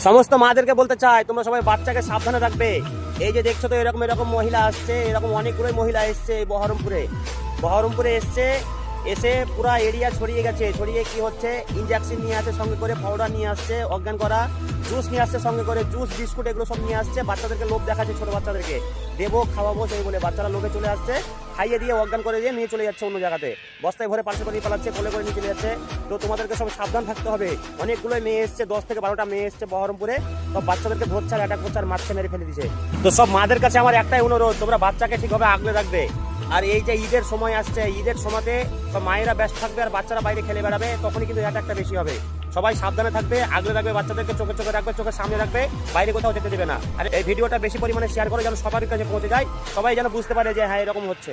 সমস্ত মাদেরকে বলতে চাই তোমরা সবাই বাচ্চাকে সাবধানে রাখবে। এই যে দেখছো তো এরকম এরকম মহিলা আসছে, এরকম অনেকগুলোই মহিলা এসছে বহরমপুরে এসছে, এসে পুরা এরিয়া ছড়িয়ে গেছে। ছড়িয়ে কি হচ্ছে, ইনজেকশন নিয়ে আসছে সঙ্গে করে, পাউডার নিয়ে আসছে অজ্ঞান করা, জুস নিয়ে আসছে সঙ্গে করে, জুস বিস্কুট এগুলো সব নিয়ে আসছে। বাচ্চাদেরকে লোভ দেখাচ্ছে, ছোট বাচ্চাদেরকে দেবো খাওয়াবো সেই বলে বাচ্চারা লোভে চলে আসছে, খাইয়ে দিয়ে অজ্ঞান করে দিয়ে নিয়ে চলে যাচ্ছে অন্য জায়গাতে, বস্তায় ভরে পাশে করে পালাচ্ছে, কোলে করে নিয়ে চলে যাচ্ছে। তো তোমাদেরকে সব সাবধান থাকতে হবে। অনেকগুলোই মেয়ে এসছে, 10 থেকে 12টা মেয়ে এসছে বহরমপুরে, সব বাচ্চাদেরকে ধরছে আর অ্যাটাক করছে আর মারছে, মেরে ফেলে দিচ্ছে। তো সব মাদের কাছে আমার একটাই অনুরোধ, তোমরা বাচ্চাকে ঠিকভাবে আগলে রাখবে। আর এই যে ঈদের সময় আসছে, ঈদের সময়তে সব মায়েরা ব্যস্ত থাকবে আর বাচ্চারা বাইরে খেলে বেড়াবে, তখনই কিন্তু অ্যাটাকটা বেশি হবে। সবাই সাবধানে থাকবে, আগলে রাখবে, বাচ্চাদেরকে চোখে চোখে রাখবে, চোখের সামনে রাখবে, বাইরে কোথাও যেতে দেবে না। আর এই ভিডিওটা বেশি পরিমাণে শেয়ার করে যেন সবার কাছে পৌঁছে যায়, সবাই যেন বুঝতে পারে যে হ্যাঁ এরকম হচ্ছে।